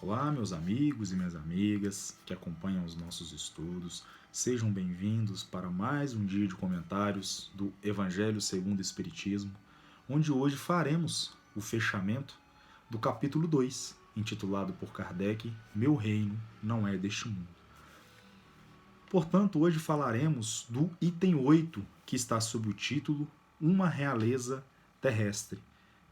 Olá, meus amigos e minhas amigas que acompanham os nossos estudos. Sejam bem-vindos para mais um dia de comentários do Evangelho segundo o Espiritismo, onde hoje faremos o fechamento do capítulo 2, intitulado por Kardec, Meu Reino não é deste mundo. Portanto, hoje falaremos do item 8, que está sob o título Uma Realeza Terrestre,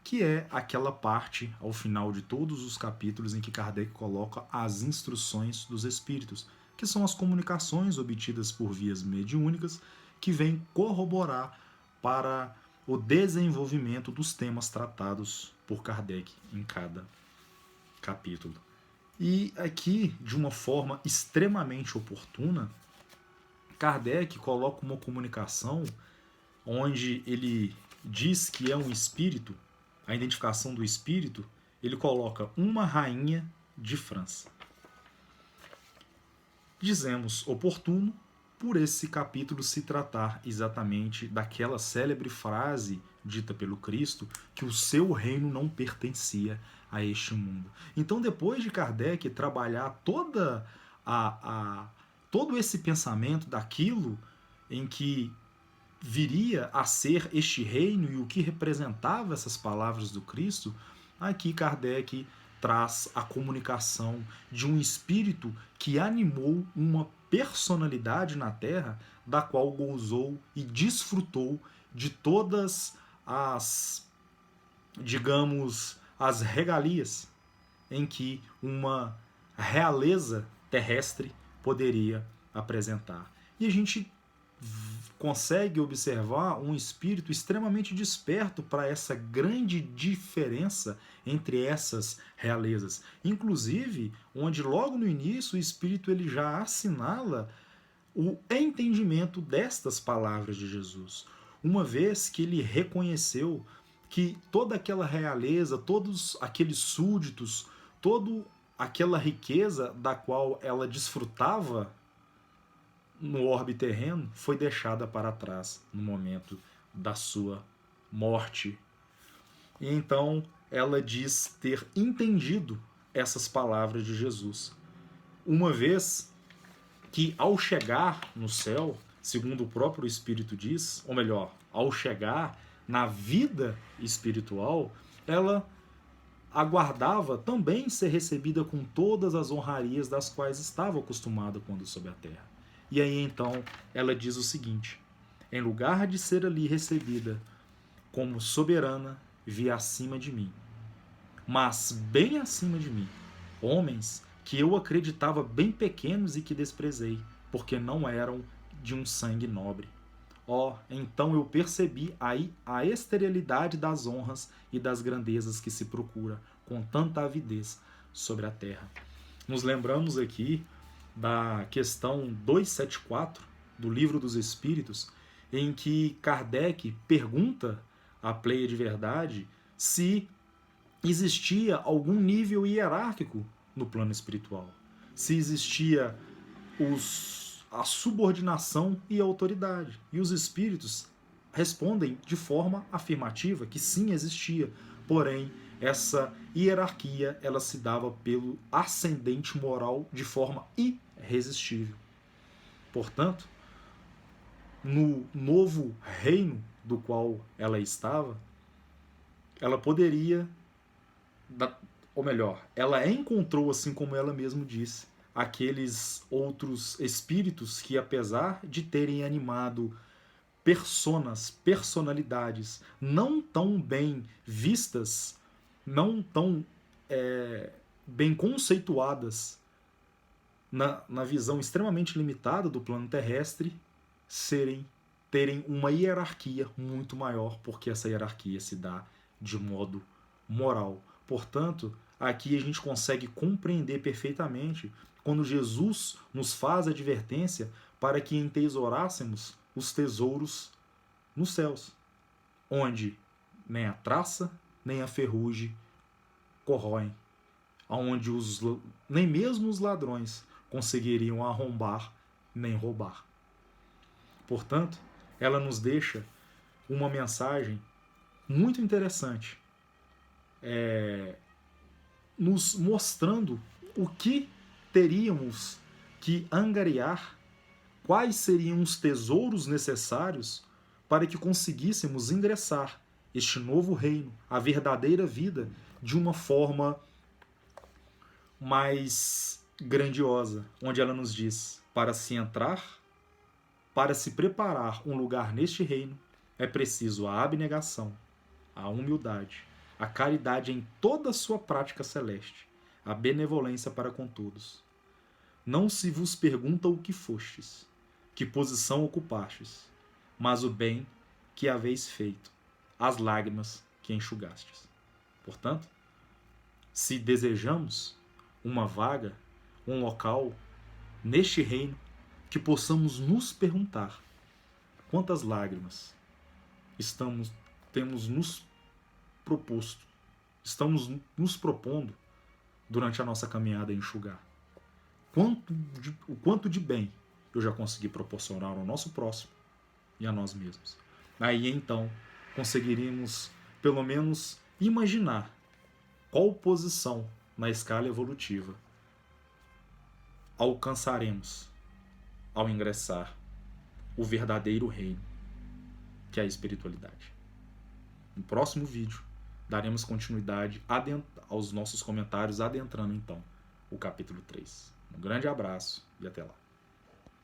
que é aquela parte, ao final de todos os capítulos, em que Kardec coloca as instruções dos espíritos, que são as comunicações obtidas por vias mediúnicas, que vêm corroborar para o desenvolvimento dos temas tratados por Kardec em cada capítulo. E aqui, de uma forma extremamente oportuna, Kardec coloca uma comunicação onde ele diz que é um espírito, a identificação do espírito, ele coloca uma rainha de França. Dizemos oportuno por esse capítulo se tratar exatamente daquela célebre frase dita pelo Cristo, que o seu reino não pertencia a este mundo. Então, depois de Kardec trabalhar todo esse pensamento daquilo em que viria a ser este reino e o que representava essas palavras do Cristo, aqui Kardec traz a comunicação de um espírito que animou uma personalidade na Terra, da qual gozou e desfrutou de todas as, digamos, as regalias em que uma realeza terrestre poderia apresentar. E a gente consegue observar um espírito extremamente desperto para essa grande diferença entre essas realezas. Inclusive, onde logo no início o espírito ele já assinala o entendimento destas palavras de Jesus, uma vez que ele reconheceu que toda aquela realeza, todos aqueles súditos, toda aquela riqueza da qual ela desfrutava no orbe terreno foi deixada para trás no momento da sua morte. E então ela diz ter entendido essas palavras de Jesus, uma vez que ao chegar no céu, segundo o próprio Espírito diz, ou melhor, ao chegar na vida espiritual, ela aguardava também ser recebida com todas as honrarias das quais estava acostumada quando sob a terra. E aí então ela diz o seguinte: em lugar de ser ali recebida como soberana, vi acima de mim, mas bem acima de mim, homens que eu acreditava bem pequenos e que desprezei, porque não eram de um sangue nobre. Então eu percebi aí a esterilidade das honras e das grandezas que se procura com tanta avidez sobre a terra. Nos lembramos aqui da questão 274 do Livro dos Espíritos, em que Kardec pergunta à Pleia de Verdade se existia algum nível hierárquico no plano espiritual, se existia a subordinação e a autoridade. E os espíritos respondem de forma afirmativa que sim, existia, porém essa hierarquia ela se dava pelo ascendente moral de forma irresistível. Portanto, no novo reino do qual ela estava, ela poderia, ou melhor, ela encontrou, assim como ela mesma disse, aqueles outros espíritos que, apesar de terem animado personalidades não tão bem vistas, não tão bem conceituadas na visão extremamente limitada do plano terrestre, terem uma hierarquia muito maior, porque essa hierarquia se dá de modo moral. Portanto, aqui a gente consegue compreender perfeitamente quando Jesus nos faz a advertência para que entesourássemos os tesouros nos céus, onde nem a traça nem a ferrugem corroem, onde nem mesmo os ladrões conseguiriam arrombar nem roubar. Portanto, ela nos deixa uma mensagem muito interessante, nos mostrando o que teríamos que angariar, quais seriam os tesouros necessários para que conseguíssemos ingressar este novo reino, a verdadeira vida, de uma forma mais grandiosa, onde ela nos diz: para se entrar, para se preparar um lugar neste reino, é preciso a abnegação, a humildade, a caridade em toda a sua prática celeste, a benevolência para com todos. Não se vos pergunta o que fostes, que posição ocupastes, mas o bem que haveis feito, as lágrimas que enxugastes. Portanto, se desejamos uma vaga, um local neste reino, que possamos nos perguntar quantas lágrimas temos nos proposto, estamos nos propondo durante a nossa caminhada a enxugar. O quanto de bem eu já consegui proporcionar ao nosso próximo e a nós mesmos. Aí então conseguiríamos pelo menos imaginar qual posição na escala evolutiva alcançaremos ao ingressar o verdadeiro reino, que é a espiritualidade. No próximo vídeo daremos continuidade aos nossos comentários, adentrando então o capítulo 3. Um grande abraço e até lá.